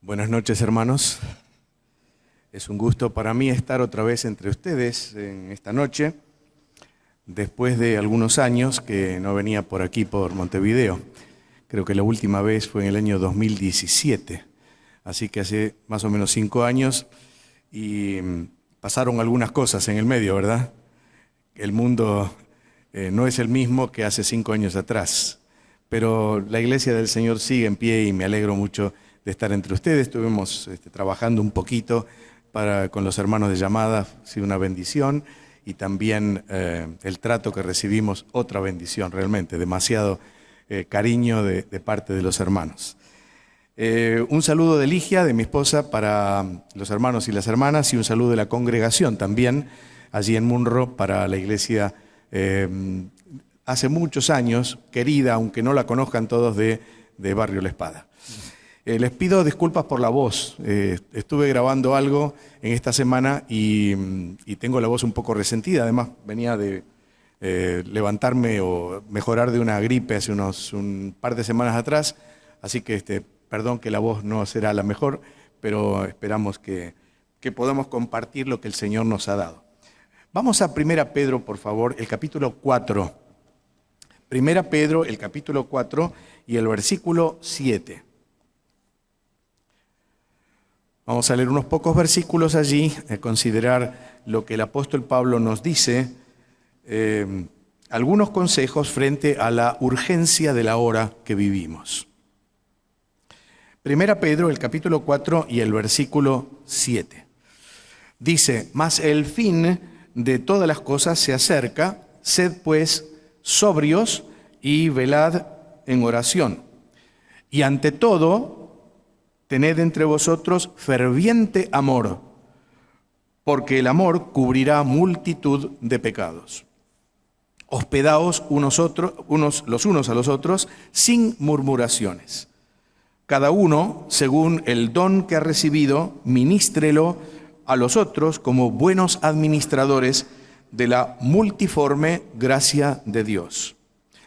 Buenas noches, hermanos. Es un gusto para mí estar otra vez entre ustedes en esta noche, después de algunos años que no venía por aquí, por Montevideo. Creo que la última vez fue en el año 2017, así que hace más o menos 5 años y pasaron algunas cosas en el medio, ¿verdad? El mundo no es el mismo que hace 5 años atrás, pero la Iglesia del Señor sigue en pie y me alegro mucho de estar entre ustedes. Estuvimos trabajando un poquito con los hermanos de llamada, ha sido una bendición, y también el trato que recibimos, otra bendición realmente, demasiado cariño de parte de los hermanos. Un saludo de Ligia, de mi esposa, para los hermanos y las hermanas, y un saludo de la congregación también, allí en Munro, para la iglesia hace muchos años, querida, aunque no la conozcan todos, de Barrio La Espada. Les pido disculpas por la voz. Estuve grabando algo en esta semana y tengo la voz un poco resentida. Además, venía de levantarme o mejorar de una gripe hace un par de semanas atrás. Así que perdón que la voz no será la mejor, pero esperamos que podamos compartir lo que el Señor nos ha dado. Vamos a 1 Pedro, por favor, el capítulo 4. 1 Pedro, el capítulo 4 y el versículo 7. Vamos a leer unos pocos versículos allí, a considerar lo que el apóstol Pablo nos dice, algunos consejos frente a la urgencia de la hora que vivimos. 1 Pedro, el capítulo 4 y el versículo 7. Dice: mas el fin de todas las cosas se acerca, sed pues sobrios y velad en oración. Y ante todo, tened entre vosotros ferviente amor, porque el amor cubrirá multitud de pecados. Hospedaos los unos a los otros sin murmuraciones. Cada uno, según el don que ha recibido, ministrelo a los otros como buenos administradores de la multiforme gracia de Dios.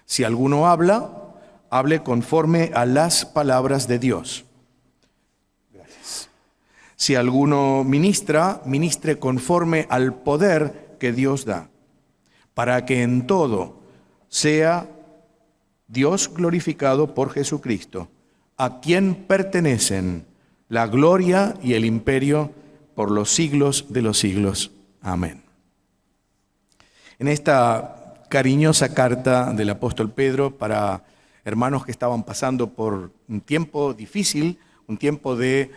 Si alguno habla, hable conforme a las palabras de Dios. Si alguno ministra, ministre conforme al poder que Dios da, para que en todo sea Dios glorificado por Jesucristo, a quien pertenecen la gloria y el imperio por los siglos de los siglos. Amén. En esta cariñosa carta del apóstol Pedro para hermanos que estaban pasando por un tiempo difícil, un tiempo de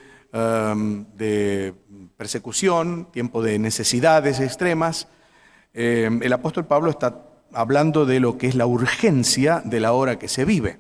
persecución, tiempo de necesidades extremas, el apóstol Pablo está hablando de lo que es la urgencia de la hora que se vive.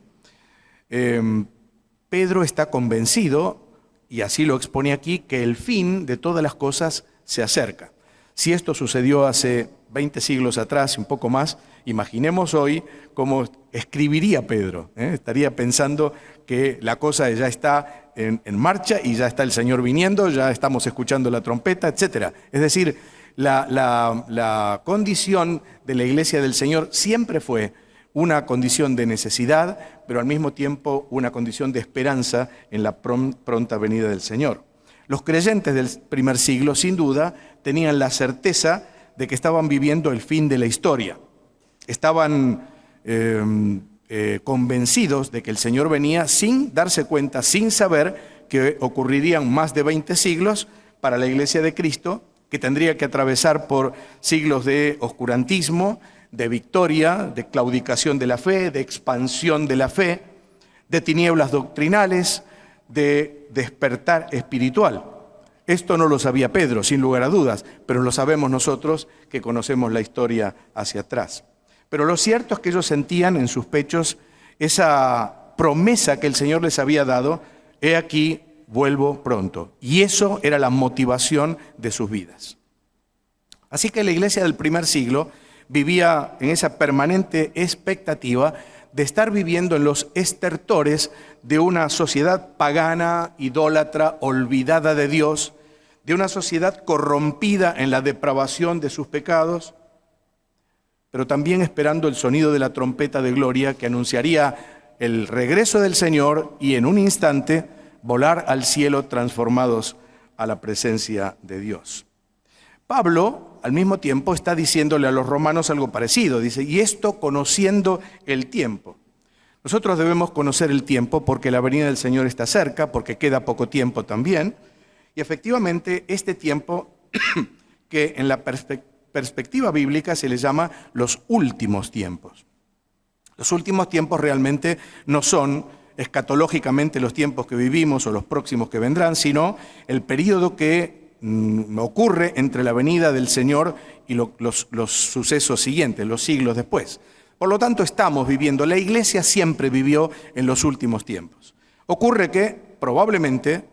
Pedro está convencido, y así lo expone aquí, que el fin de todas las cosas se acerca. Si esto sucedió hace 20 siglos atrás, un poco más, imaginemos hoy cómo escribiría Pedro. Estaría pensando que la cosa ya está en marcha y ya está el Señor viniendo, ya estamos escuchando la trompeta, etc. Es decir, la condición de la iglesia del Señor siempre fue una condición de necesidad, pero al mismo tiempo una condición de esperanza en la pronta venida del Señor. Los creyentes del primer siglo, sin duda, tenían la certeza de que estaban viviendo el fin de la historia. Estaban convencidos de que el Señor venía sin darse cuenta, sin saber que ocurrirían más de 20 siglos para la iglesia de Cristo, que tendría que atravesar por siglos de oscurantismo, de victoria, de claudicación de la fe, de expansión de la fe, de tinieblas doctrinales, de despertar espiritual. Esto no lo sabía Pedro, sin lugar a dudas, pero lo sabemos nosotros que conocemos la historia hacia atrás. Pero lo cierto es que ellos sentían en sus pechos esa promesa que el Señor les había dado: he aquí, vuelvo pronto. Y eso era la motivación de sus vidas. Así que la iglesia del primer siglo vivía en esa permanente expectativa de estar viviendo en los estertores de una sociedad pagana, idólatra, olvidada de Dios, de una sociedad corrompida en la depravación de sus pecados. pero también esperando el sonido de la trompeta de gloria que anunciaría el regreso del Señor y en un instante volar al cielo transformados a la presencia de Dios. Pablo, al mismo tiempo, está diciéndole a los romanos algo parecido. Dice, y esto conociendo el tiempo. Nosotros debemos conocer el tiempo porque la venida del Señor está cerca, porque queda poco tiempo también. Y efectivamente, este tiempo que en la perspectiva bíblica se le llama los últimos tiempos. Los últimos tiempos realmente no son escatológicamente los tiempos que vivimos o los próximos que vendrán, sino el período que ocurre entre la venida del Señor y los sucesos siguientes, los siglos después. Por lo tanto, estamos viviendo, la iglesia siempre vivió en los últimos tiempos. Ocurre que probablemente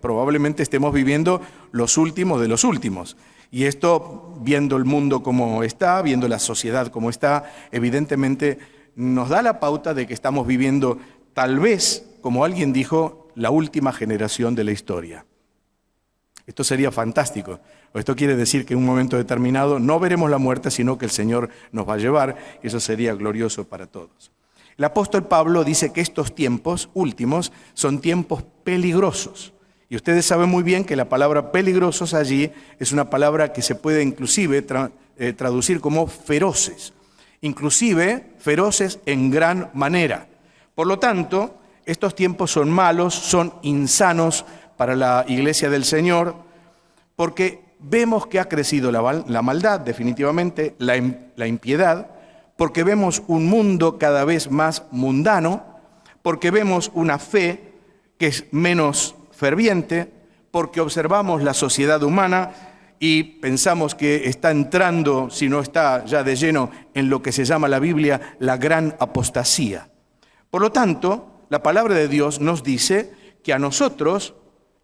estemos viviendo los últimos de los últimos. Y esto, viendo el mundo como está, viendo la sociedad como está, evidentemente nos da la pauta de que estamos viviendo, tal vez, como alguien dijo, la última generación de la historia. Esto sería fantástico. Esto quiere decir que en un momento determinado no veremos la muerte, sino que el Señor nos va a llevar, y eso sería glorioso para todos. El apóstol Pablo dice que estos tiempos últimos son tiempos peligrosos. Y ustedes saben muy bien que la palabra peligrosos allí es una palabra que se puede inclusive traducir como feroces. Inclusive feroces en gran manera. Por lo tanto, estos tiempos son malos, son insanos para la iglesia del Señor, porque vemos que ha crecido la maldad, definitivamente, la impiedad, porque vemos un mundo cada vez más mundano, porque vemos una fe que es menos ferviente, porque observamos la sociedad humana y pensamos que está entrando, si no está ya de lleno, en lo que se llama la Biblia, la gran apostasía. Por lo tanto, la palabra de Dios nos dice que a nosotros,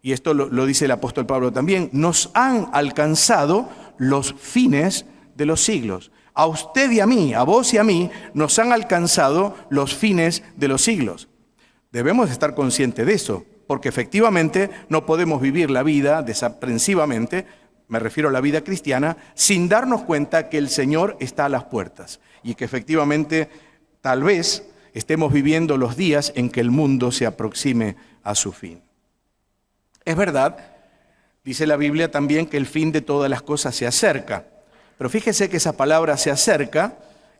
y esto lo dice el apóstol Pablo también, nos han alcanzado los fines de los siglos. A usted y a mí, a vos y a mí, nos han alcanzado los fines de los siglos. Debemos estar conscientes de eso, porque efectivamente no podemos vivir la vida desaprensivamente, me refiero a la vida cristiana, sin darnos cuenta que el Señor está a las puertas y que efectivamente tal vez estemos viviendo los días en que el mundo se aproxime a su fin. Es verdad, dice la Biblia también que el fin de todas las cosas se acerca, pero fíjese que esa palabra se acerca,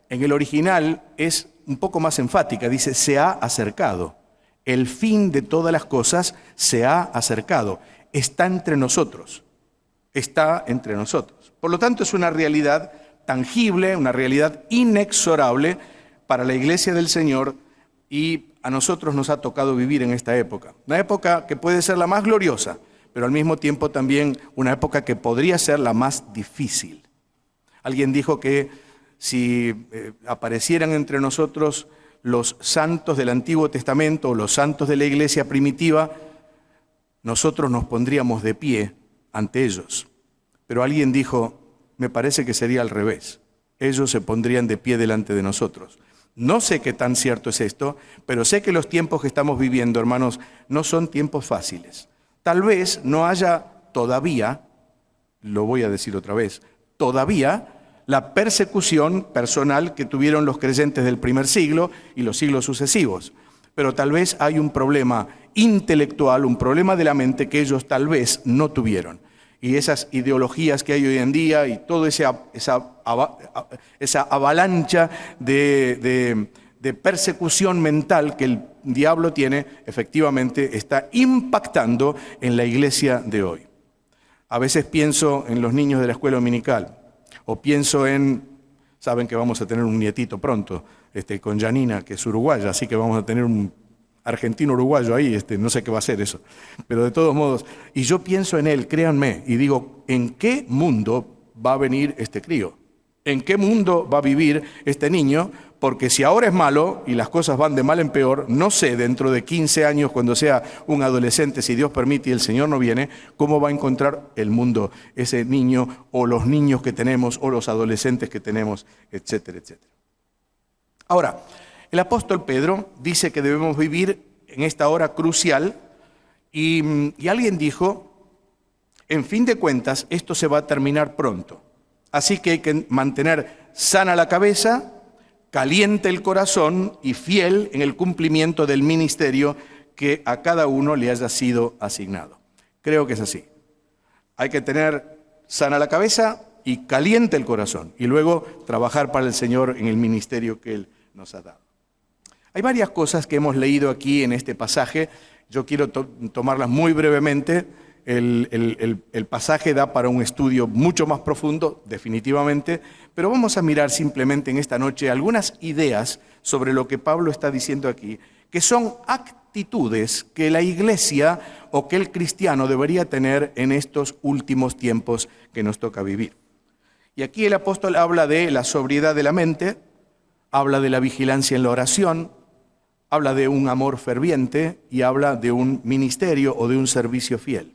en el original es un poco más enfática, dice se ha acercado. El fin de todas las cosas se ha acercado, está entre nosotros, está entre nosotros. Por lo tanto, es una realidad tangible, una realidad inexorable para la iglesia del Señor, y a nosotros nos ha tocado vivir en esta época. Una época que puede ser la más gloriosa, pero al mismo tiempo también una época que podría ser la más difícil. Alguien dijo que si aparecieran entre nosotros los santos del Antiguo Testamento o los santos de la iglesia primitiva, nosotros nos pondríamos de pie ante ellos. Pero alguien dijo, me parece que sería al revés. Ellos se pondrían de pie delante de nosotros. No sé qué tan cierto es esto, pero sé que los tiempos que estamos viviendo, hermanos, no son tiempos fáciles. Tal vez no haya todavía, lo voy a decir otra vez, todavía la persecución personal que tuvieron los creyentes del primer siglo y los siglos sucesivos. Pero tal vez hay un problema intelectual, un problema de la mente que ellos tal vez no tuvieron. Y esas ideologías que hay hoy en día y toda esa avalancha de persecución mental que el diablo tiene, efectivamente está impactando en la iglesia de hoy. A veces pienso en los niños de la escuela dominical, o pienso saben que vamos a tener un nietito pronto, con Janina, que es uruguaya, así que vamos a tener un argentino-uruguayo ahí, no sé qué va a ser eso, pero de todos modos, y yo pienso en él, créanme, y digo, ¿en qué mundo va a venir este crío? ¿En qué mundo va a vivir este niño? Porque si ahora es malo y las cosas van de mal en peor, no sé, dentro de 15 años, cuando sea un adolescente, si Dios permite y el Señor no viene, cómo va a encontrar el mundo ese niño, o los niños que tenemos, o los adolescentes que tenemos, etcétera, etcétera. Ahora, el apóstol Pedro dice que debemos vivir en esta hora crucial y alguien dijo, en fin de cuentas, esto se va a terminar pronto. Así que hay que mantener sana la cabeza, caliente el corazón y fiel en el cumplimiento del ministerio que a cada uno le haya sido asignado. Creo que es así. Hay que tener sana la cabeza y caliente el corazón, y luego trabajar para el Señor en el ministerio que Él nos ha dado. Hay varias cosas que hemos leído aquí en este pasaje. Yo quiero tomarlas muy brevemente. El pasaje da para un estudio mucho más profundo, definitivamente, pero vamos a mirar simplemente en esta noche algunas ideas sobre lo que Pablo está diciendo aquí, que son actitudes que la iglesia o que el cristiano debería tener en estos últimos tiempos que nos toca vivir. Y aquí el apóstol habla de la sobriedad de la mente, habla de la vigilancia en la oración, habla de un amor ferviente y habla de un ministerio o de un servicio fiel.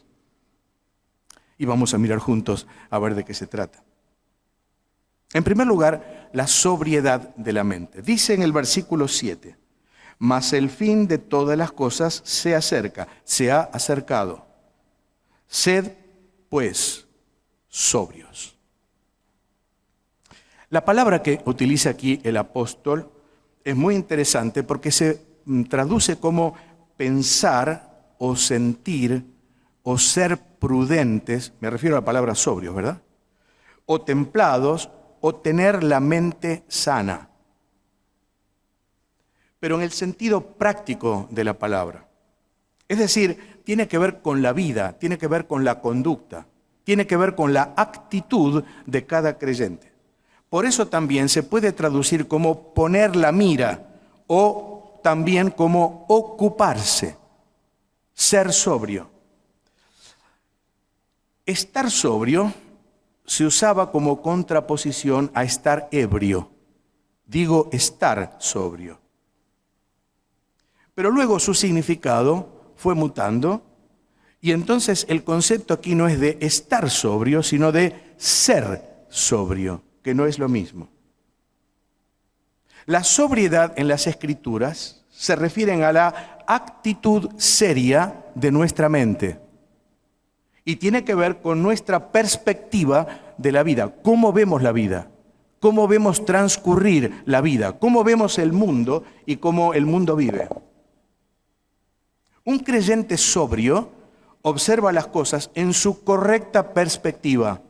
Y vamos a mirar juntos a ver de qué se trata. En primer lugar, la sobriedad de la mente. Dice en el versículo 7, mas el fin de todas las cosas se acerca, se ha acercado. Sed, pues, sobrios. La palabra que utiliza aquí el apóstol es muy interesante porque se traduce como pensar o sentir o ser prudentes, me refiero a la palabra sobrios, ¿verdad? O templados, o tener la mente sana. Pero en el sentido práctico de la palabra. Es decir, tiene que ver con la vida, tiene que ver con la conducta, tiene que ver con la actitud de cada creyente. Por eso también se puede traducir como poner la mira o también como ocuparse, ser sobrio. Estar sobrio se usaba como contraposición a estar ebrio. Digo estar sobrio. Pero luego su significado fue mutando y entonces el concepto aquí no es de estar sobrio, sino de ser sobrio, que no es lo mismo. La sobriedad en las Escrituras se refieren a la actitud seria de nuestra mente. Y tiene que ver con nuestra perspectiva de la vida. ¿Cómo vemos la vida? ¿Cómo vemos transcurrir la vida? ¿Cómo vemos el mundo y cómo el mundo vive? Un creyente sobrio observa las cosas en su correcta perspectiva,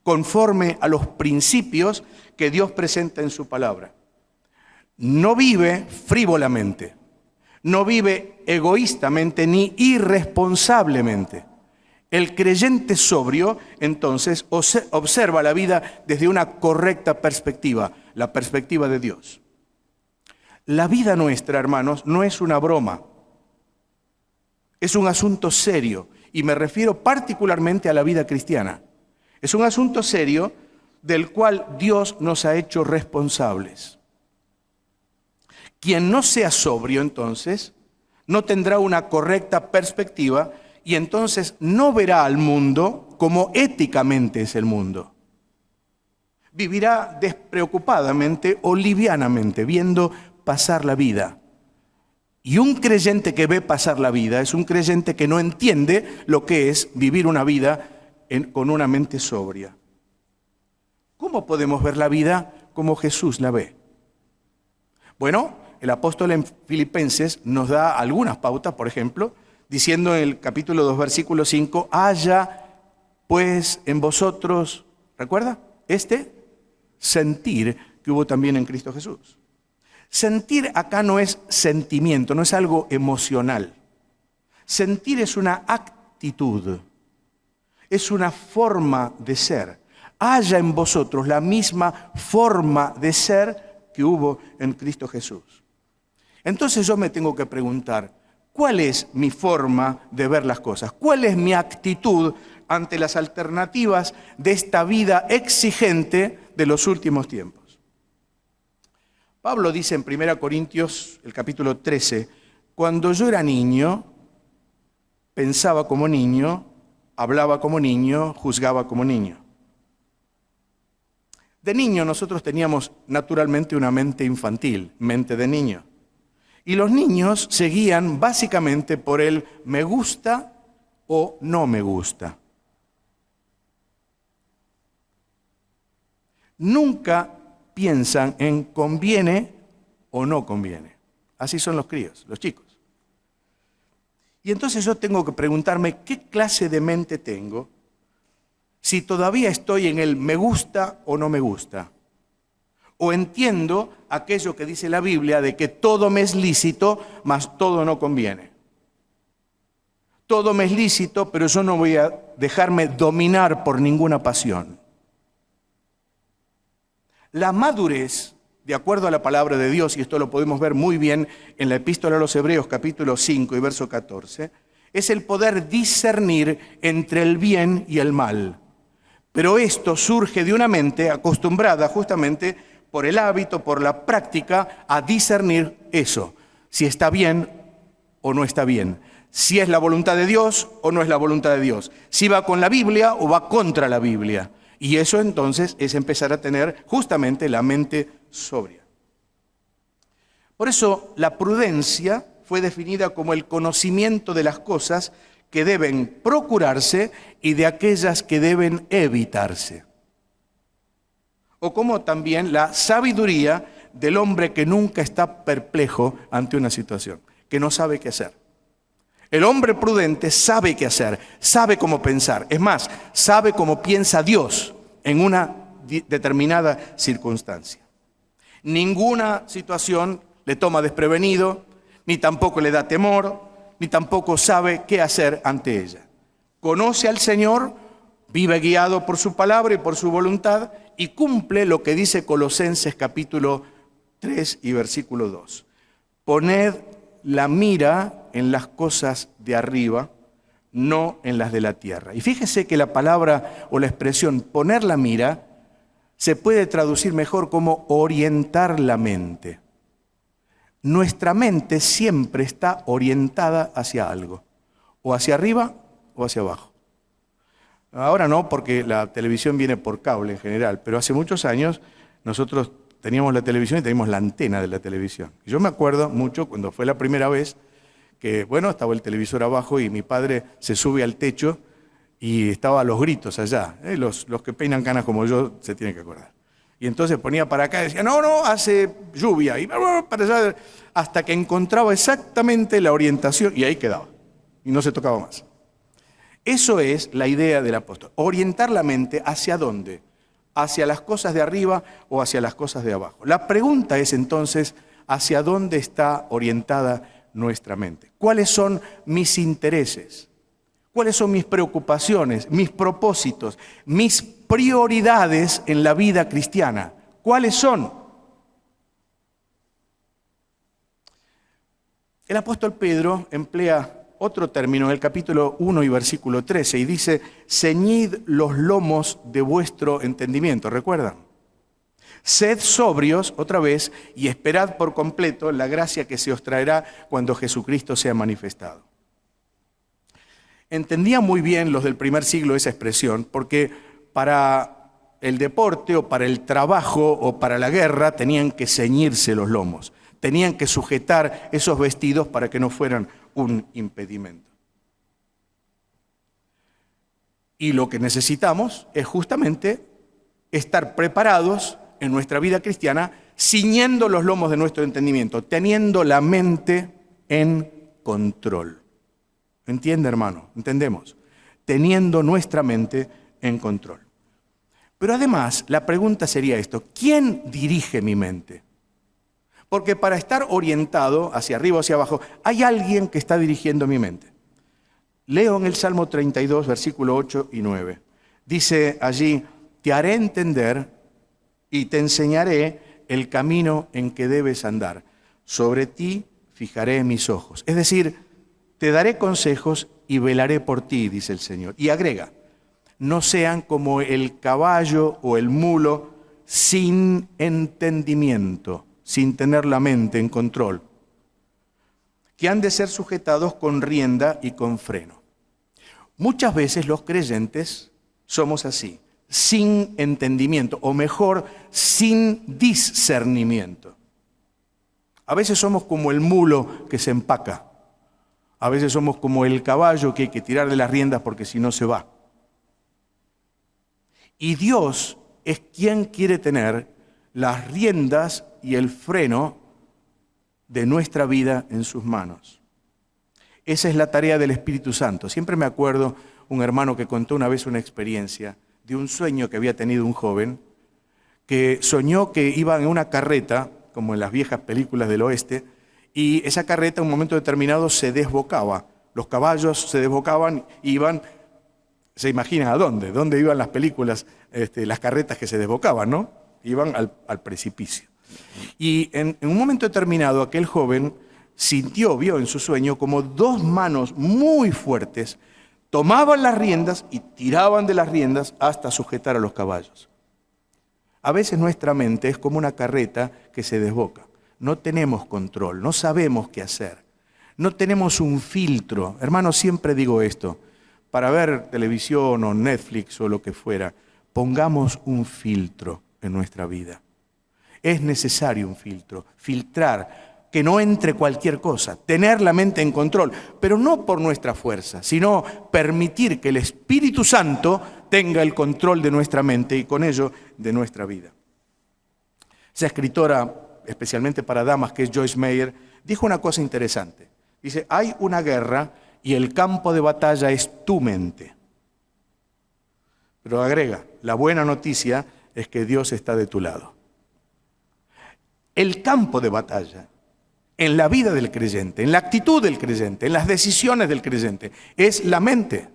conforme a los principios que Dios presenta en su palabra. No vive frívolamente, no vive egoístamente ni irresponsablemente. El creyente sobrio, entonces, observa la vida desde una correcta perspectiva, la perspectiva de Dios. La vida nuestra, hermanos, no es una broma. Es un asunto serio, y me refiero particularmente a la vida cristiana. Es un asunto serio del cual Dios nos ha hecho responsables. Quien no sea sobrio, entonces, no tendrá una correcta perspectiva y entonces no verá al mundo como éticamente es el mundo. Vivirá despreocupadamente o livianamente, viendo pasar la vida. Y un creyente que ve pasar la vida es un creyente que no entiende lo que es vivir una vida con una mente sobria. ¿Cómo podemos ver la vida como Jesús la ve? Bueno, el apóstol en Filipenses nos da algunas pautas, por ejemplo, diciendo en el capítulo 2, versículo 5, haya pues en vosotros, ¿recuerda? Sentir que hubo también en Cristo Jesús. Sentir acá no es sentimiento, no es algo emocional. Sentir es una actitud, es una forma de ser. Haya en vosotros la misma forma de ser que hubo en Cristo Jesús. Entonces yo me tengo que preguntar, ¿cuál es mi forma de ver las cosas? ¿Cuál es mi actitud ante las alternativas de esta vida exigente de los últimos tiempos? Pablo dice en 1 Corintios, el capítulo 13, cuando yo era niño, pensaba como niño, hablaba como niño, juzgaba como niño. De niño nosotros teníamos naturalmente una mente infantil, mente de niño. Y los niños seguían básicamente por el me gusta o no me gusta. Nunca piensan en conviene o no conviene. Así son los críos, los chicos. Y entonces yo tengo que preguntarme qué clase de mente tengo si todavía estoy en el me gusta o no me gusta. O entiendo aquello que dice la Biblia de que todo me es lícito, mas todo no conviene. Todo me es lícito, pero yo no voy a dejarme dominar por ninguna pasión. La madurez, de acuerdo a la palabra de Dios, y esto lo podemos ver muy bien en la Epístola a los Hebreos, capítulo 5 y verso 14, es el poder discernir entre el bien y el mal. Pero esto surge de una mente acostumbrada justamente por el hábito, por la práctica, a discernir eso, si está bien o no está bien, si es la voluntad de Dios o no es la voluntad de Dios, si va con la Biblia o va contra la Biblia. Y eso entonces es empezar a tener justamente la mente sobria. Por eso la prudencia fue definida como el conocimiento de las cosas que deben procurarse y de aquellas que deben evitarse. O como también la sabiduría del hombre que nunca está perplejo ante una situación, que no sabe qué hacer. El hombre prudente sabe qué hacer, sabe cómo pensar. Es más, sabe cómo piensa Dios en una determinada circunstancia. Ninguna situación le toma desprevenido, ni tampoco le da temor, ni tampoco sabe qué hacer ante ella. Conoce al Señor, vive guiado por su palabra y por su voluntad y cumple lo que dice Colosenses capítulo 3 y versículo 2. Poned la mira en las cosas de arriba, no en las de la tierra. Y fíjese que la palabra o la expresión poner la mira se puede traducir mejor como orientar la mente. Nuestra mente siempre está orientada hacia algo, o hacia arriba o hacia abajo. Ahora no, porque la televisión viene por cable en general, pero hace muchos años nosotros teníamos la televisión y teníamos la antena de la televisión. Y yo me acuerdo mucho cuando fue la primera vez que, estaba el televisor abajo y mi padre se sube al techo y estaba a los gritos allá. Los que peinan canas como yo se tienen que acordar. Y entonces ponía para acá y decía, no, hace lluvia. Y para allá, hasta que encontraba exactamente la orientación y ahí quedaba. Y no se tocaba más. Eso es la idea del apóstol. Orientar la mente ¿hacia dónde? ¿Hacia las cosas de arriba o hacia las cosas de abajo? La pregunta es entonces, ¿hacia dónde está orientada nuestra mente? ¿Cuáles son mis intereses? ¿Cuáles son mis preocupaciones, mis propósitos, mis prioridades en la vida cristiana? ¿Cuáles son? El apóstol Pedro emplea otro término en el capítulo 1 y versículo 13 y dice, ceñid los lomos de vuestro entendimiento, ¿recuerdan? Sed sobrios, otra vez, y esperad por completo la gracia que se os traerá cuando Jesucristo sea manifestado. Entendían muy bien los del primer siglo esa expresión, porque para el deporte o para el trabajo o para la guerra tenían que ceñirse los lomos, tenían que sujetar esos vestidos para que no fueran un impedimento. Y lo que necesitamos es justamente estar preparados en nuestra vida cristiana, ciñendo los lomos de nuestro entendimiento, teniendo la mente en control. ¿Entiende, hermano? ¿Entendemos? Teniendo nuestra mente en control. Pero además, la pregunta sería esto, ¿quién dirige mi mente? Porque para estar orientado hacia arriba o hacia abajo, hay alguien que está dirigiendo mi mente. Leo en el Salmo 32, versículo 8 y 9. Dice allí, te haré entender y te enseñaré el camino en que debes andar. Sobre ti fijaré mis ojos. Es decir, te daré consejos y velaré por ti, dice el Señor. Y agrega, no sean como el caballo o el mulo sin entendimiento, sin tener la mente en control, que han de ser sujetados con rienda y con freno. Muchas veces los creyentes somos así, sin entendimiento, o mejor, sin discernimiento. A veces somos como el mulo que se empaca. A veces somos como el caballo que hay que tirar de las riendas porque si no se va. Y Dios es quien quiere tener las riendas y el freno de nuestra vida en sus manos. Esa es la tarea del Espíritu Santo. Siempre me acuerdo un hermano que contó una vez una experiencia de un sueño que había tenido un joven que soñó que iba en una carreta, como en las viejas películas del oeste, y esa carreta en un momento determinado se desbocaba. Los caballos se desbocaban y iban, se imaginan a dónde iban las películas, las carretas que se desbocaban, ¿no? Iban al precipicio. Y en un momento determinado aquel joven vio en su sueño como dos manos muy fuertes tomaban las riendas y tiraban de las riendas hasta sujetar a los caballos. A veces nuestra mente es como una carreta que se desboca. No tenemos control, no sabemos qué hacer. No tenemos un filtro. Hermanos, siempre digo esto. Para ver televisión o Netflix o lo que fuera, pongamos un filtro en nuestra vida. Es necesario un filtro, filtrar, que no entre cualquier cosa, tener la mente en control, pero no por nuestra fuerza, sino permitir que el Espíritu Santo tenga el control de nuestra mente y con ello de nuestra vida. Esa escritora, especialmente para damas, que es Joyce Meyer, dijo una cosa interesante. Dice, hay una guerra y el campo de batalla es tu mente. Pero agrega, la buena noticia es que Dios está de tu lado. El campo de batalla en la vida del creyente, en la actitud del creyente, en las decisiones del creyente, es la mente.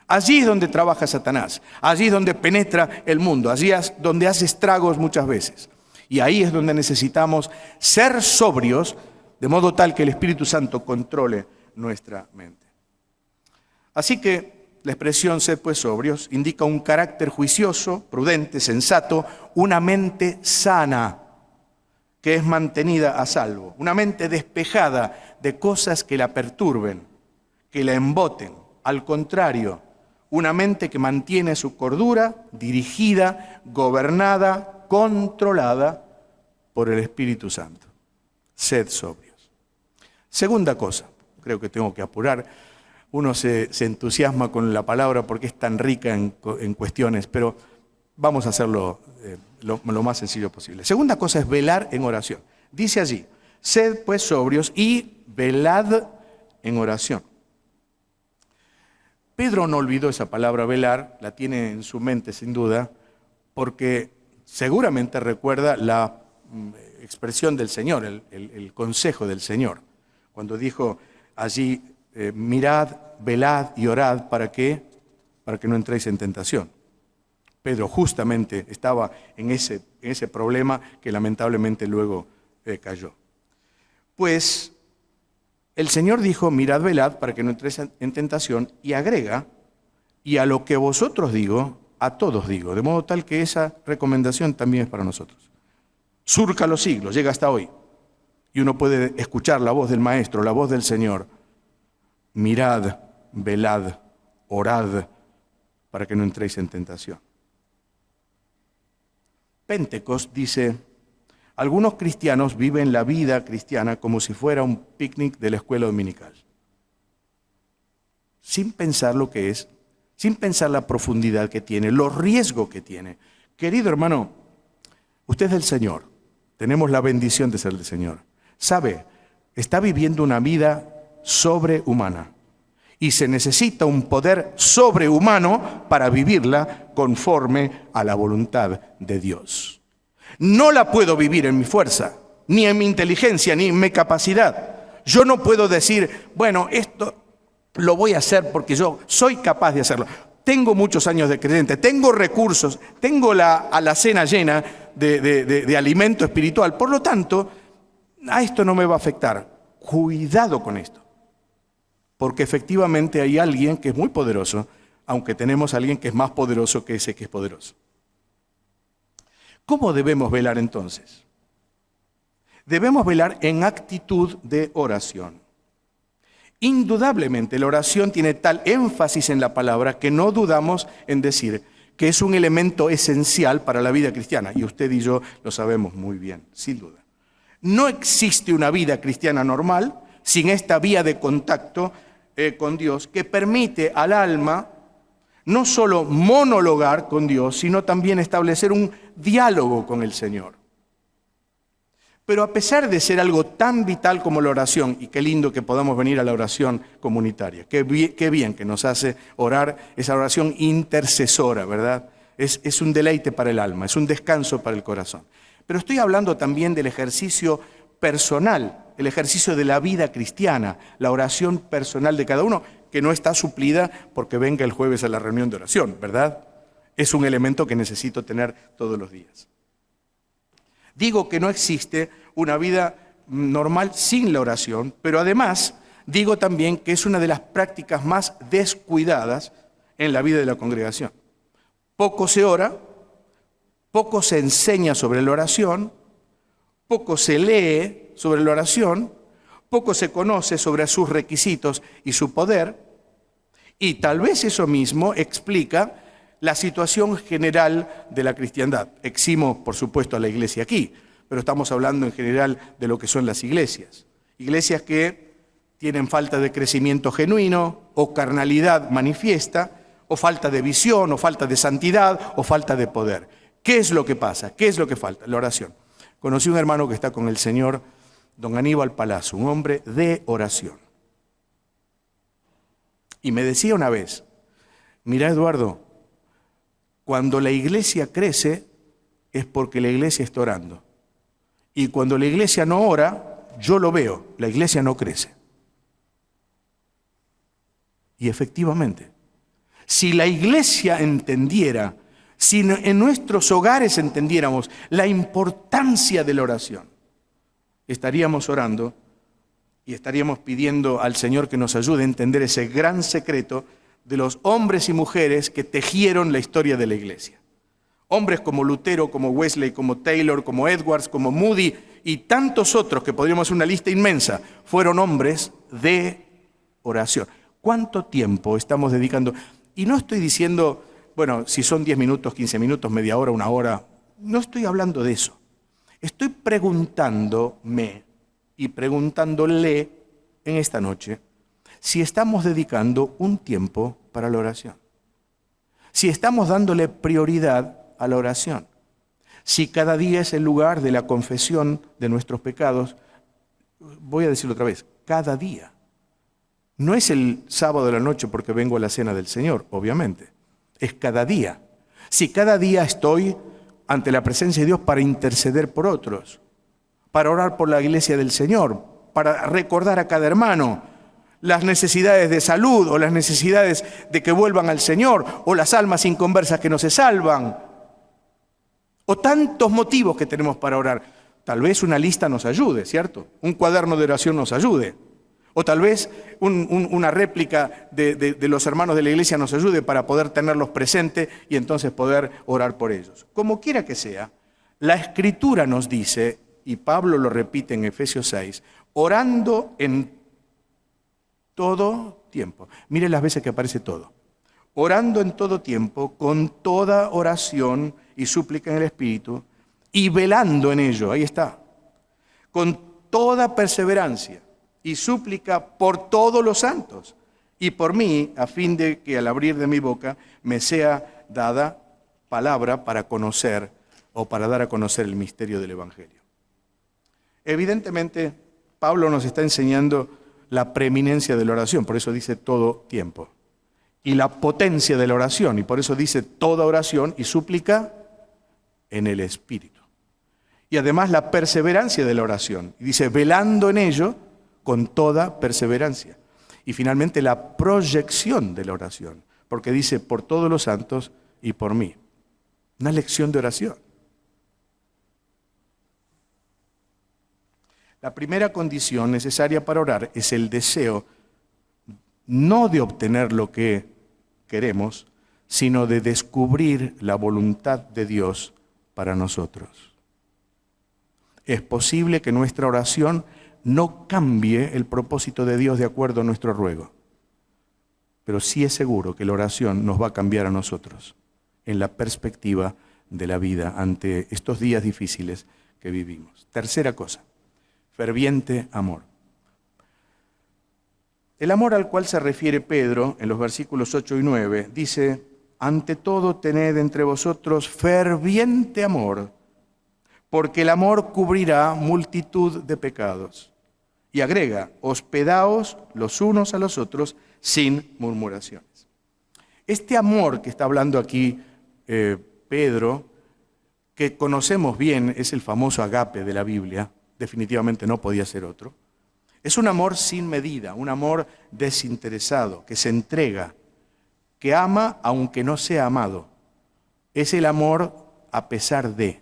Allí es donde trabaja Satanás, allí es donde penetra el mundo, allí es donde hace estragos muchas veces. Y ahí es donde necesitamos ser sobrios, de modo tal que el Espíritu Santo controle nuestra mente. Así que la expresión sed pues sobrios indica un carácter juicioso, prudente, sensato, una mente sana que es mantenida a salvo, una mente despejada de cosas que la perturben, que la emboten. Al contrario, una mente que mantiene su cordura dirigida, gobernada, controlada por el Espíritu Santo. Sed sobrios. Segunda cosa, creo que tengo que apurar. Uno se entusiasma con la palabra porque es tan rica en cuestiones, pero vamos a hacerlo lo más sencillo posible. Segunda cosa es velar en oración. Dice allí, sed pues sobrios y velad en oración. Pedro no olvidó esa palabra velar, la tiene en su mente sin duda, porque seguramente recuerda la expresión del Señor, el consejo del Señor, cuando dijo allí, mirad, velad y orad, ¿para qué? Para que no entréis en tentación. Pedro justamente estaba en ese problema que lamentablemente luego cayó. Pues el Señor dijo, mirad, velad, para que no entréis en tentación, y agrega, y a lo que vosotros digo, a todos digo, de modo tal que esa recomendación también es para nosotros. Surca los siglos, llega hasta hoy, y uno puede escuchar la voz del Maestro, la voz del Señor. Mirad, velad, orad, para que no entréis en tentación. Pentecost dice, algunos cristianos viven la vida cristiana como si fuera un picnic de la escuela dominical, sin pensar lo que es, sin pensar la profundidad que tiene, los riesgos que tiene. Querido hermano, usted es del Señor, tenemos la bendición de ser del Señor. Sabe, está viviendo una vida sobrehumana y se necesita un poder sobrehumano para vivirla conforme a la voluntad de Dios. No la puedo vivir en mi fuerza, ni en mi inteligencia, ni en mi capacidad. Yo no puedo decir, bueno, esto lo voy a hacer porque yo soy capaz de hacerlo. Tengo muchos años de creyente, tengo recursos, tengo la alacena llena de alimento espiritual. Por lo tanto, a esto no me va a afectar. Cuidado con esto. Porque efectivamente hay alguien que es muy poderoso, aunque tenemos a alguien que es más poderoso que ese que es poderoso. ¿Cómo debemos velar entonces? Debemos velar en actitud de oración. Indudablemente la oración tiene tal énfasis en la palabra que no dudamos en decir que es un elemento esencial para la vida cristiana. Y usted y yo lo sabemos muy bien, sin duda. No existe una vida cristiana normal sin esta vía de contacto con Dios que permite al alma no solo monologar con Dios, sino también establecer un diálogo con el Señor. Pero a pesar de ser algo tan vital como la oración, y qué lindo que podamos venir a la oración comunitaria, qué bien que nos hace orar esa oración intercesora, ¿verdad? Es un deleite para el alma, es un descanso para el corazón. Pero estoy hablando también del ejercicio personal, el ejercicio de la vida cristiana, la oración personal de cada uno, que no está suplida porque venga el jueves a la reunión de oración, ¿verdad? Es un elemento que necesito tener todos los días. Digo que no existe una vida normal sin la oración, pero además digo también que es una de las prácticas más descuidadas en la vida de la congregación. Poco se ora, poco se enseña sobre la oración, poco se lee sobre la oración, poco se conoce sobre sus requisitos y su poder, y tal vez eso mismo explica la situación general de la cristiandad. Eximo, por supuesto, a la iglesia aquí, pero estamos hablando en general de lo que son las iglesias. Iglesias que tienen falta de crecimiento genuino, o carnalidad manifiesta, o falta de visión, o falta de santidad, o falta de poder. ¿Qué es lo que pasa? ¿Qué es lo que falta? La oración. Conocí un hermano que está con el señor, don Aníbal Palazzo, un hombre de oración. Y me decía una vez, mira Eduardo, cuando la iglesia crece es porque la iglesia está orando. Y cuando la iglesia no ora, yo lo veo, la iglesia no crece. Y efectivamente, si la iglesia entendiera, si en nuestros hogares entendiéramos la importancia de la oración, estaríamos orando y estaríamos pidiendo al Señor que nos ayude a entender ese gran secreto de los hombres y mujeres que tejieron la historia de la iglesia. Hombres como Lutero, como Wesley, como Taylor, como Edwards, como Moody y tantos otros, que podríamos hacer una lista inmensa, fueron hombres de oración. ¿Cuánto tiempo estamos dedicando? Y no estoy diciendo, bueno, si son 10 minutos, 15 minutos, media hora, una hora. No estoy hablando de eso. Estoy preguntándome y preguntándole en esta noche si estamos dedicando un tiempo para la oración. Si estamos dándole prioridad a la oración. Si cada día es el lugar de la confesión de nuestros pecados. Voy a decirlo otra vez, cada día. No es el sábado de la noche porque vengo a la cena del Señor, obviamente. Es cada día. Si cada día estoy ante la presencia de Dios para interceder por otros, para orar por la iglesia del Señor, para recordar a cada hermano las necesidades de salud o las necesidades de que vuelvan al Señor o las almas inconversas que no se salvan o tantos motivos que tenemos para orar. Tal vez una lista nos ayude, ¿cierto? Un cuaderno de oración nos ayude. O tal vez una réplica de los hermanos de la iglesia nos ayude para poder tenerlos presentes y entonces poder orar por ellos. Como quiera que sea, la Escritura nos dice, y Pablo lo repite en Efesios 6, orando en todo tiempo. Mire las veces que aparece todo. Orando en todo tiempo, con toda oración y súplica en el Espíritu, y velando en ello, ahí está, con toda perseverancia y súplica por todos los santos y por mí, a fin de que al abrir de mi boca me sea dada palabra para conocer o para dar a conocer el misterio del Evangelio. Evidentemente, Pablo nos está enseñando la preeminencia de la oración, por eso dice todo tiempo, y la potencia de la oración, y por eso dice toda oración y súplica en el Espíritu. Y además la perseverancia de la oración, y dice velando en ello, con toda perseverancia. Y finalmente la proyección de la oración, porque dice por todos los santos y por mí. Una lección de oración. La primera condición necesaria para orar es el deseo no de obtener lo que queremos, sino de descubrir la voluntad de Dios para nosotros. Es posible que nuestra oración no cambie el propósito de Dios de acuerdo a nuestro ruego. Pero sí es seguro que la oración nos va a cambiar a nosotros en la perspectiva de la vida ante estos días difíciles que vivimos. Tercera cosa, ferviente amor. El amor al cual se refiere Pedro en los versículos 8 y 9 dice, ante todo tened entre vosotros ferviente amor, porque el amor cubrirá multitud de pecados. Y agrega, hospedaos los unos a los otros sin murmuraciones. Este amor que está hablando aquí Pedro, que conocemos bien, es el famoso agape de la Biblia, definitivamente no podía ser otro. Es un amor sin medida, un amor desinteresado, que se entrega, que ama aunque no sea amado. Es el amor a pesar de.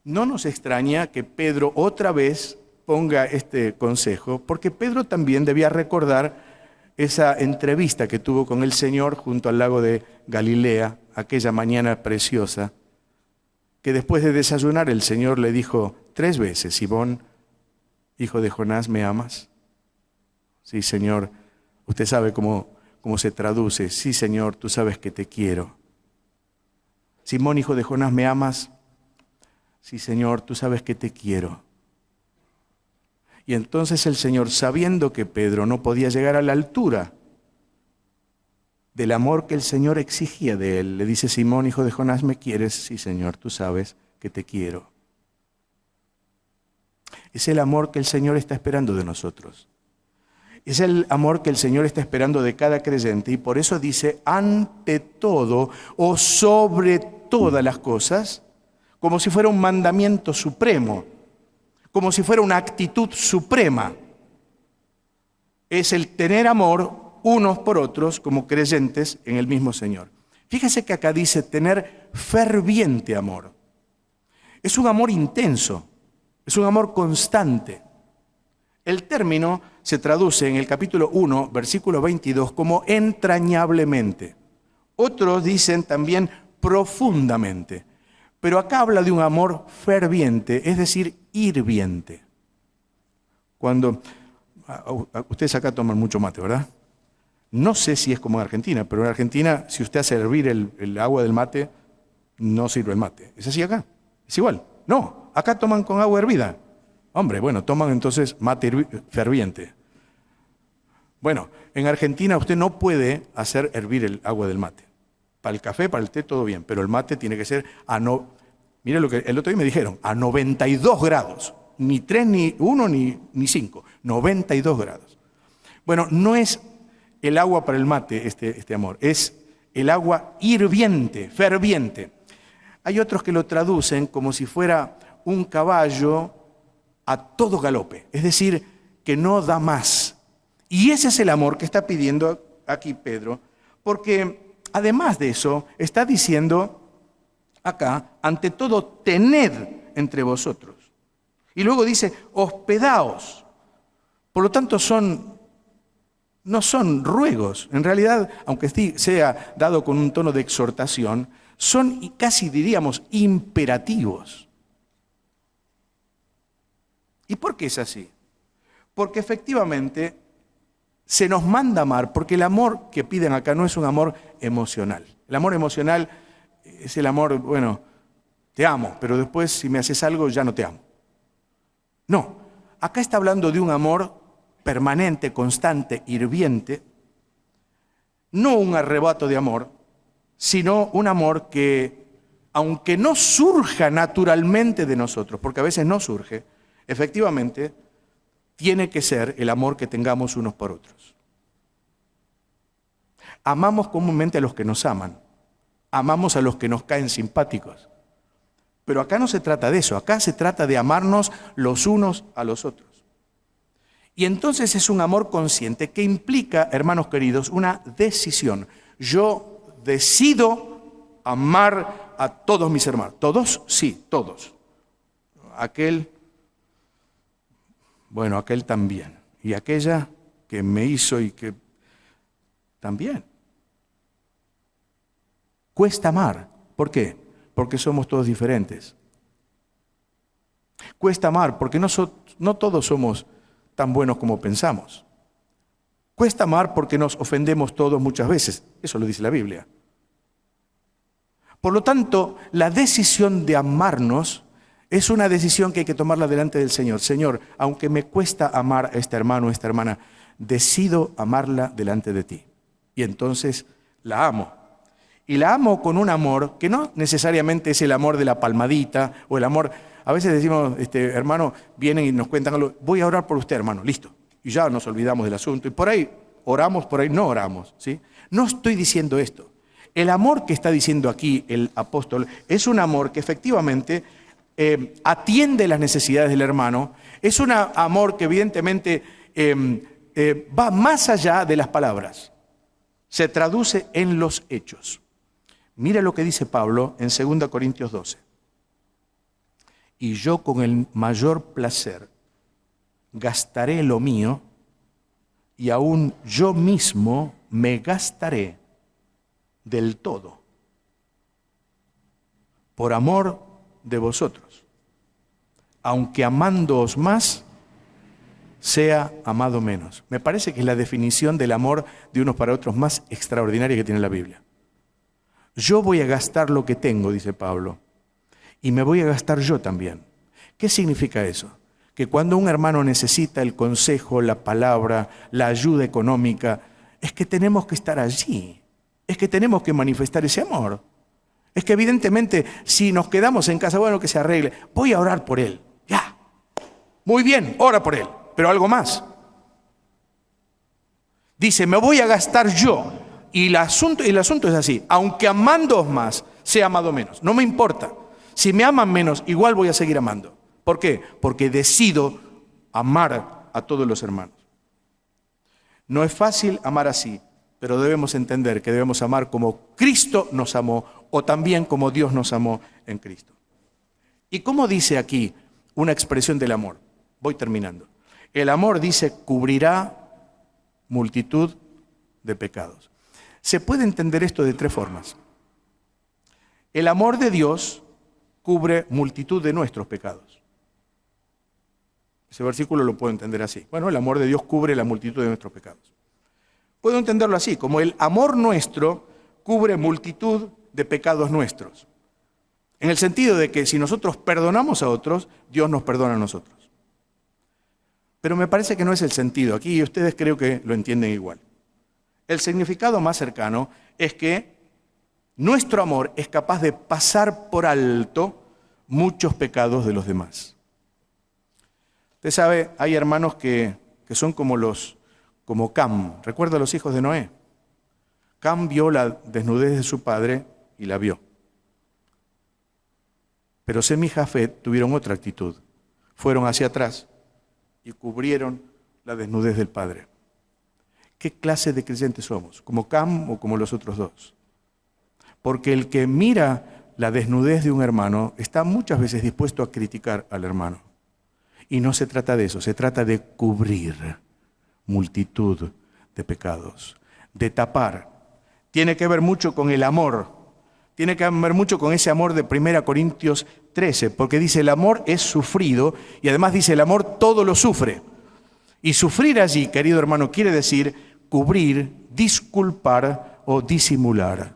No nos extraña que Pedro otra vez ponga este consejo, porque Pedro también debía recordar esa entrevista que tuvo con el Señor junto al lago de Galilea, aquella mañana preciosa, que después de desayunar el Señor le dijo 3 veces, Simón, hijo de Jonás, ¿me amas? Sí, Señor, usted sabe cómo se traduce, sí, Señor, tú sabes que te quiero. Simón, hijo de Jonás, ¿me amas? Sí, Señor, tú sabes que te quiero. Y entonces el Señor, sabiendo que Pedro no podía llegar a la altura del amor que el Señor exigía de él, le dice, Simón, hijo de Jonás, ¿me quieres? Sí, Señor, tú sabes que te quiero. Es el amor que el Señor está esperando de nosotros. Es el amor que el Señor está esperando de cada creyente, y por eso dice, ante todo o sobre todas las cosas, como si fuera un mandamiento supremo, como si fuera una actitud suprema. Es el tener amor unos por otros como creyentes en el mismo Señor. Fíjese que acá dice tener ferviente amor. Es un amor intenso, es un amor constante. El término se traduce en el capítulo 1, versículo 22, como entrañablemente. Otros dicen también profundamente. Pero acá habla de un amor ferviente, es decir, hirviente. Cuando ustedes acá toman mucho mate, ¿verdad? No sé si es como en Argentina, pero en Argentina, si usted hace hervir el agua del mate, no sirve el mate. ¿Es así acá? ¿Es igual? No, acá toman con agua hervida. Hombre, bueno, toman entonces mate ferviente. Bueno, en Argentina usted no puede hacer hervir el agua del mate. Para el café, para el té, todo bien, pero el mate tiene que ser mire lo que el otro día me dijeron, a 92 grados. Ni 3, ni 1, ni 5. 92 grados. Bueno, no es el agua para el mate este amor, es el agua hirviente, ferviente. Hay otros que lo traducen como si fuera un caballo a todo galope, es decir, que no da más. Y ese es el amor que está pidiendo aquí Pedro, porque además de eso, está diciendo acá, ante todo, tened entre vosotros. Y luego dice, hospedaos. Por lo tanto, no son ruegos. En realidad, aunque sea dado con un tono de exhortación, son casi diríamos imperativos. ¿Y por qué es así? Porque efectivamente se nos manda amar, porque el amor que piden acá no es un amor emocional. El amor emocional es el amor, bueno, te amo, pero después si me haces algo ya no te amo. No, acá está hablando de un amor permanente, constante, hirviente, no un arrebato de amor, sino un amor que, aunque no surja naturalmente de nosotros, porque a veces no surge, efectivamente, tiene que ser el amor que tengamos unos por otros. Amamos comúnmente a los que nos aman, amamos a los que nos caen simpáticos, pero acá no se trata de eso, acá se trata de amarnos los unos a los otros. Y entonces es un amor consciente que implica, hermanos queridos, una decisión. Yo decido amar a todos mis hermanos. ¿Todos? Sí, todos. Aquel también. Y aquella que me hizo y que también. Cuesta amar. ¿Por qué? Porque somos todos diferentes. Cuesta amar porque no todos somos tan buenos como pensamos. Cuesta amar porque nos ofendemos todos muchas veces. Eso lo dice la Biblia. Por lo tanto, la decisión de amarnos es una decisión que hay que tomarla delante del Señor. Señor, aunque me cuesta amar a este hermano o esta hermana, decido amarla delante de ti. Y entonces la amo. Y la amo con un amor que no necesariamente es el amor de la palmadita o el amor. A veces decimos, hermano, vienen y nos cuentan algo, voy a orar por usted, hermano, listo. Y ya nos olvidamos del asunto. Y por ahí oramos, por ahí no oramos, ¿sí? No estoy diciendo esto. El amor que está diciendo aquí el apóstol es un amor que efectivamente atiende las necesidades del hermano. Es un amor que evidentemente va más allá de las palabras. Se traduce en los hechos. Mira lo que dice Pablo en 2 Corintios 12. Y yo con el mayor placer gastaré lo mío y aún yo mismo me gastaré del todo por amor de vosotros, aunque amándoos más, sea amado menos. Me parece que es la definición del amor de unos para otros más extraordinaria que tiene la Biblia. Yo voy a gastar lo que tengo, dice Pablo, y me voy a gastar yo también. ¿Qué significa eso? Que cuando un hermano necesita el consejo, la palabra, la ayuda económica, es que tenemos que estar allí, es que tenemos que manifestar ese amor. Es que evidentemente si nos quedamos en casa, bueno, que se arregle, voy a orar por él, ya, muy bien, ora por él, pero algo más. Dice, me voy a gastar yo, y el asunto es así, aunque amándoos más, sea amado menos, no me importa. Si me aman menos, igual voy a seguir amando. ¿Por qué? Porque decido amar a todos los hermanos. No es fácil amar así, pero debemos entender que debemos amar como Cristo nos amó o también como Dios nos amó en Cristo. ¿Y cómo dice aquí una expresión del amor? Voy terminando. El amor, dice, cubrirá multitud de pecados. Se puede entender esto de tres formas. El amor de Dios cubre multitud de nuestros pecados. Ese versículo lo puedo entender así. Bueno, el amor de Dios cubre la multitud de nuestros pecados. Puedo entenderlo así, como el amor nuestro cubre multitud de pecados nuestros. En el sentido de que si nosotros perdonamos a otros, Dios nos perdona a nosotros. Pero me parece que no es el sentido. Aquí ustedes creo que lo entienden igual. El significado más cercano es que nuestro amor es capaz de pasar por alto muchos pecados de los demás. Usted sabe, hay hermanos que son como Cam. ¿Recuerda a los hijos de Noé? Cam vio la desnudez de su padre y la vio. Pero Sem y Jafet tuvieron otra actitud. Fueron hacia atrás y cubrieron la desnudez del padre. ¿Qué clase de creyentes somos? ¿Como Cam o como los otros dos? Porque el que mira la desnudez de un hermano está muchas veces dispuesto a criticar al hermano. Y no se trata de eso, se trata de cubrir multitud de pecados, de tapar. Tiene que ver mucho con el amor, tiene que ver mucho con ese amor de 1 Corintios 13, porque dice el amor es sufrido y además dice el amor todo lo sufre. Y sufrir allí, querido hermano, quiere decir cubrir, disculpar o disimular.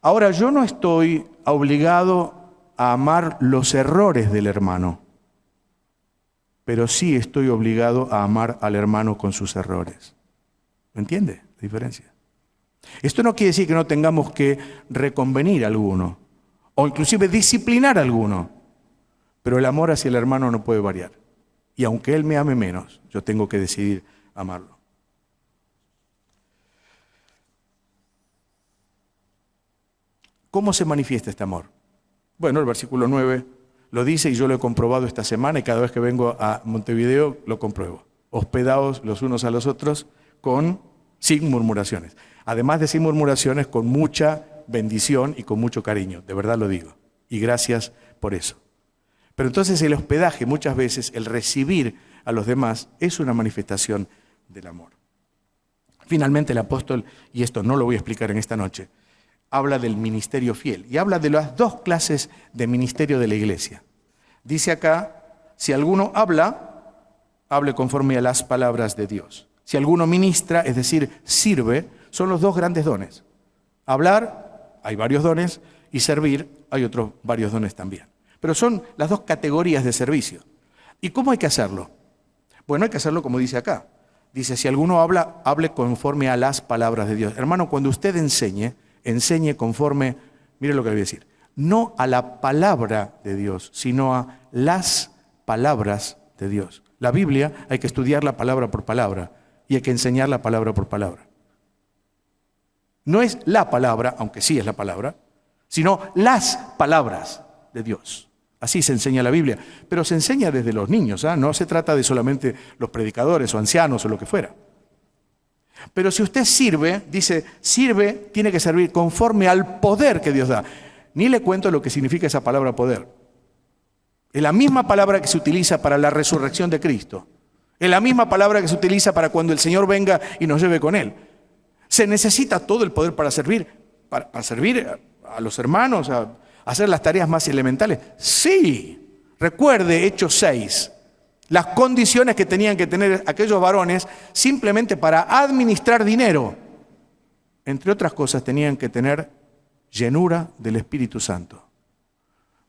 Ahora, yo no estoy obligado a amar los errores del hermano, pero sí estoy obligado a amar al hermano con sus errores. ¿Me entiende la diferencia? Esto no quiere decir que no tengamos que reconvenir a alguno, o inclusive disciplinar a alguno, pero el amor hacia el hermano no puede variar. Y aunque él me ame menos, yo tengo que decidir amarlo. ¿Cómo se manifiesta este amor? Bueno, el versículo 9 lo dice y yo lo he comprobado esta semana y cada vez que vengo a Montevideo lo compruebo. Hospedaos los unos a los otros sin murmuraciones. Además de sin murmuraciones, con mucha bendición y con mucho cariño. De verdad lo digo. Y gracias por eso. Pero entonces el hospedaje, muchas veces, el recibir a los demás, es una manifestación del amor. Finalmente el apóstol, y esto no lo voy a explicar en esta noche, habla del ministerio fiel y habla de las dos clases de ministerio de la iglesia. Dice acá, si alguno habla, hable conforme a las palabras de Dios. Si alguno ministra, es decir, sirve, son los dos grandes dones. Hablar, hay varios dones, y servir, hay otros varios dones también. Pero son las dos categorías de servicio. ¿Y cómo hay que hacerlo? Bueno, hay que hacerlo como dice acá. Dice, si alguno habla, hable conforme a las palabras de Dios. Hermano, cuando usted enseñe, enseñe conforme, mire lo que le voy a decir, no a la palabra de Dios, sino a las palabras de Dios. La Biblia hay que estudiarla palabra por palabra y hay que enseñarla palabra por palabra. No es la palabra, aunque sí es la palabra, sino las palabras de Dios. Así se enseña la Biblia, pero se enseña desde los niños, ¿ah? No se trata de solamente los predicadores o ancianos o lo que fuera. Pero si usted sirve, dice, sirve, tiene que servir conforme al poder que Dios da. Ni le cuento lo que significa esa palabra poder. Es la misma palabra que se utiliza para la resurrección de Cristo. Es la misma palabra que se utiliza para cuando el Señor venga y nos lleve con Él. Se necesita todo el poder para servir a los hermanos, a hacer las tareas más elementales. Sí, recuerde Hechos 6, las condiciones que tenían que tener aquellos varones simplemente para administrar dinero. Entre otras cosas, tenían que tener llenura del Espíritu Santo.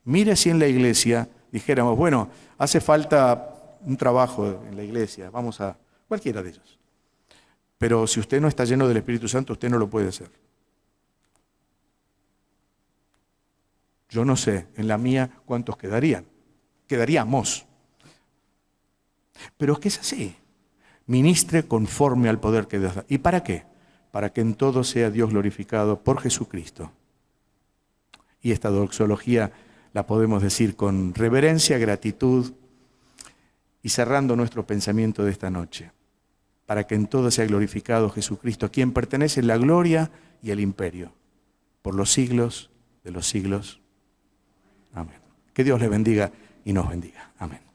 Mire si en la iglesia dijéramos, bueno, hace falta un trabajo en la iglesia, vamos a cualquiera de ellos. Pero si usted no está lleno del Espíritu Santo, usted no lo puede hacer. Yo no sé, en la mía, ¿cuántos quedarían? Quedaríamos. Pero es que es así. Ministre conforme al poder que Dios da. ¿Y para qué? Para que en todo sea Dios glorificado por Jesucristo. Y esta doxología la podemos decir con reverencia, gratitud y cerrando nuestro pensamiento de esta noche. Para que en todo sea glorificado Jesucristo, a quien pertenece la gloria y el imperio, por los siglos de los siglos. Amén. Que Dios le bendiga y nos bendiga. Amén.